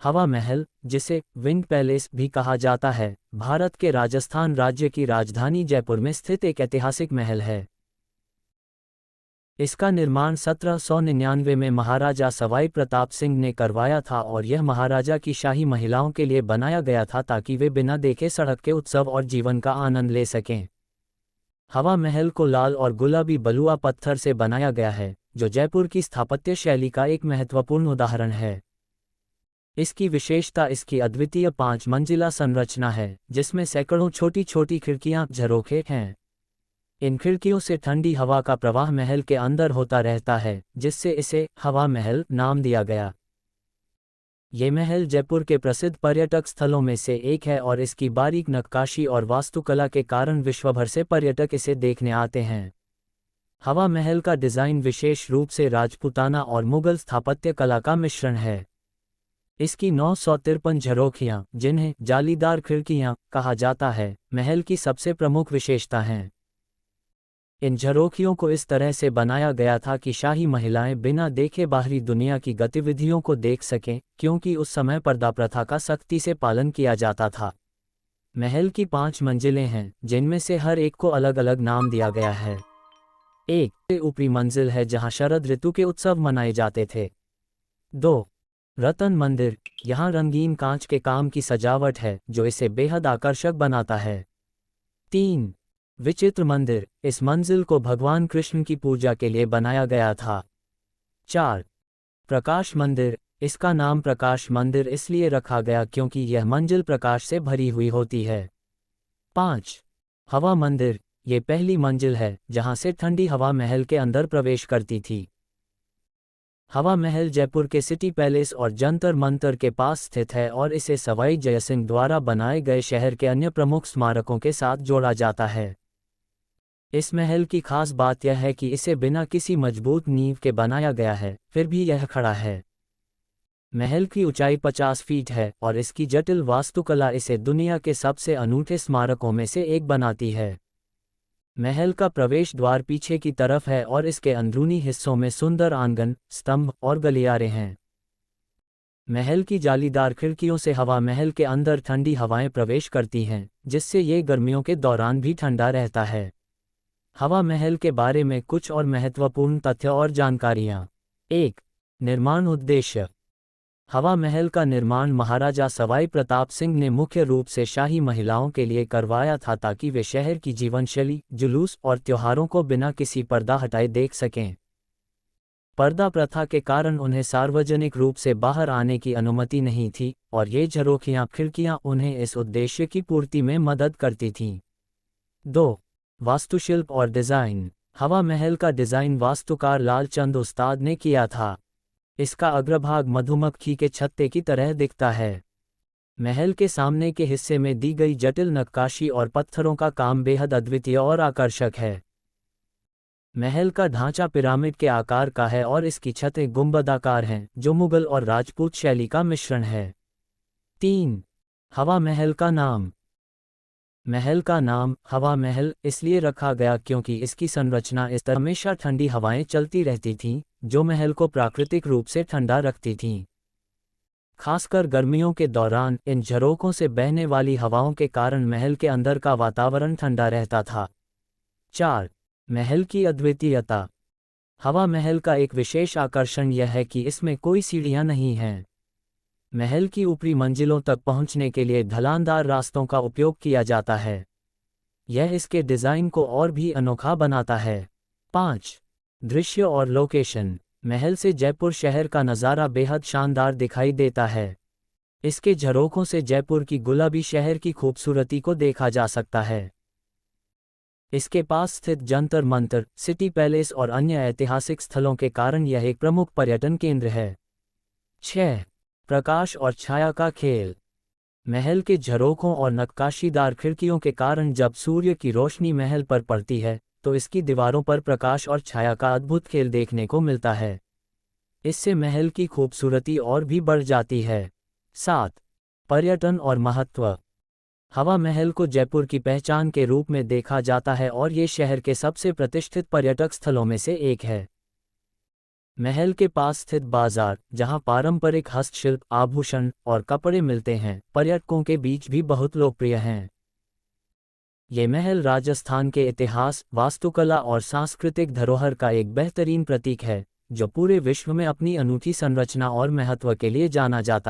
हवा महल, जिसे wind palace भी कहा जाता है, भारत के राजस्थान राज्य की राजधानी जयपुर में स्थित एक ऐतिहासिक महल है। इसका निर्माण 1799 में महाराजा सवाई प्रताप सिंह ने करवाया था और यह महाराजा की शाही महिलाओं के लिए बनाया गया था ताकि वे बिना देखे सड़क के उत्सव और जीवन का आनंद ले सकें। हवा महल को लाल और गुलाबी बलुआ पत्थर से बनाया गया है, जो जयपुर की स्थापत्य शैली का एक महत्वपूर्ण उदाहरण है। इसकी विशेषता इसकी अद्वितीय 5 मंजिला संरचना है, जिसमें सैकड़ों छोटी छोटी खिड़कियां झरोखे हैं। इन खिड़कियों से ठंडी हवा का प्रवाह महल के अंदर होता रहता है, जिससे इसे हवा महल नाम दिया गया। ये महल जयपुर के प्रसिद्ध पर्यटक स्थलों में से एक है और इसकी बारीक नक्काशी और वास्तुकला के कारण विश्वभर से पर्यटक इसे देखने आते हैं। हवा महल का डिज़ाइन विशेष रूप से राजपूताना और मुगल स्थापत्य कला का मिश्रण है। इसकी 953 झरोखियां, जिन्हें जालीदार खिड़कियां कहा जाता है, महल की सबसे प्रमुख विशेषता हैं। इन झरोखियों को इस तरह से बनाया गया था कि शाही महिलाएं बिना देखे बाहरी दुनिया की गतिविधियों को देख सकें, क्योंकि उस समय पर्दा प्रथा का सख्ती से पालन किया जाता था। महल की 5 मंजिलें हैं, जिनमें से हर एक को अलग अलग नाम दिया गया है। एक ऊपरी मंजिल है जहां शरद ऋतु के उत्सव मनाए जाते थे। 2. रतन मंदिर, यहाँ रंगीन कांच के काम की सजावट है जो इसे बेहद आकर्षक बनाता है। 3. विचित्र मंदिर, इस मंजिल को भगवान कृष्ण की पूजा के लिए बनाया गया था। 4. प्रकाश मंदिर, इसका नाम प्रकाश मंदिर इसलिए रखा गया क्योंकि यह मंजिल प्रकाश से भरी हुई होती है। 5. हवा मंदिर, ये पहली मंजिल है जहां से ठंडी हवा महल के अंदर प्रवेश करती थी। हवा महल जयपुर के सिटी पैलेस और जंतर मंतर के पास स्थित है और इसे सवाई जयसिंह द्वारा बनाए गए शहर के अन्य प्रमुख स्मारकों के साथ जोड़ा जाता है। इस महल की खास बात यह है कि इसे बिना किसी मजबूत नींव के बनाया गया है, फिर भी यह खड़ा है। महल की ऊंचाई 50 फीट है और इसकी जटिल वास्तुकला इसे दुनिया के सबसे अनूठे स्मारकों में से एक बनाती है। महल का प्रवेश द्वार पीछे की तरफ है और इसके अंदरूनी हिस्सों में सुंदर आंगन, स्तंभ और गलियारे हैं। महल की जालीदार खिड़कियों से हवा महल के अंदर ठंडी हवाएं प्रवेश करती हैं, जिससे ये गर्मियों के दौरान भी ठंडा रहता है। हवा महल के बारे में कुछ और महत्वपूर्ण तथ्य और जानकारियाँ। 1. निर्माण उद्देश्य। हवा महल का निर्माण महाराजा सवाई प्रताप सिंह ने मुख्य रूप से शाही महिलाओं के लिए करवाया था ताकि वे शहर की जीवनशैली, जुलूस और त्योहारों को बिना किसी पर्दा हटाए देख सकें। पर्दा प्रथा के कारण उन्हें सार्वजनिक रूप से बाहर आने की अनुमति नहीं थी और ये झरोखियां खिड़कियां उन्हें इस उद्देश्य की पूर्ति में मदद करती थीं। 2. वास्तुशिल्प और डिज़ाइन। हवा महल का डिज़ाइन वास्तुकार लालचंद उस्ताद ने किया था। इसका अग्रभाग मधुमक्खी के छत्ते की तरह दिखता है। महल के सामने के हिस्से में दी गई जटिल नक्काशी और पत्थरों का काम बेहद अद्वितीय और आकर्षक है। महल का ढांचा पिरामिड के आकार का है और इसकी छतें गुंबदाकार हैं, जो मुगल और राजपूत शैली का मिश्रण है। 3. हवा महल का नाम। महल का नाम हवा महल इसलिए रखा गया क्योंकि इसकी संरचना इस तरह हमेशा ठंडी हवाएं चलती रहती थीं, जो महल को प्राकृतिक रूप से ठंडा रखती थीं। खासकर गर्मियों के दौरान इन झरोखों से बहने वाली हवाओं के कारण महल के अंदर का वातावरण ठंडा रहता था। 4. महल की अद्वितीयता। हवा महल का एक विशेष आकर्षण यह है कि इसमें कोई सीढ़ियां नहीं हैं। महल की ऊपरी मंजिलों तक पहुंचने के लिए ढलानदार रास्तों का उपयोग किया जाता है। यह इसके डिज़ाइन को और भी अनोखा बनाता है। 5. दृश्य और लोकेशन। महल से जयपुर शहर का नज़ारा बेहद शानदार दिखाई देता है। इसके झरोखों से जयपुर की गुलाबी शहर की खूबसूरती को देखा जा सकता है। इसके पास स्थित जंतर मंतर, सिटी पैलेस और अन्य ऐतिहासिक स्थलों के कारण यह एक प्रमुख पर्यटन केंद्र है। 6. प्रकाश और छाया का खेल। महल के झरोखों और नक्काशीदार खिड़कियों के कारण जब सूर्य की रोशनी महल पर पड़ती है, तो इसकी दीवारों पर प्रकाश और छाया का अद्भुत खेल देखने को मिलता है। इससे महल की खूबसूरती और भी बढ़ जाती है। 7. पर्यटन और महत्व। हवा महल को जयपुर की पहचान के रूप में देखा जाता है और ये शहर के सबसे प्रतिष्ठित पर्यटक स्थलों में से एक है। महल के पास स्थित बाजार, जहां पारंपरिक हस्तशिल्प, आभूषण और कपड़े मिलते हैं, पर्यटकों के बीच भी बहुत लोकप्रिय हैं। ये महल राजस्थान के इतिहास, वास्तुकला और सांस्कृतिक धरोहर का एक बेहतरीन प्रतीक है, जो पूरे विश्व में अपनी अनूठी संरचना और महत्व के लिए जाना जाता है।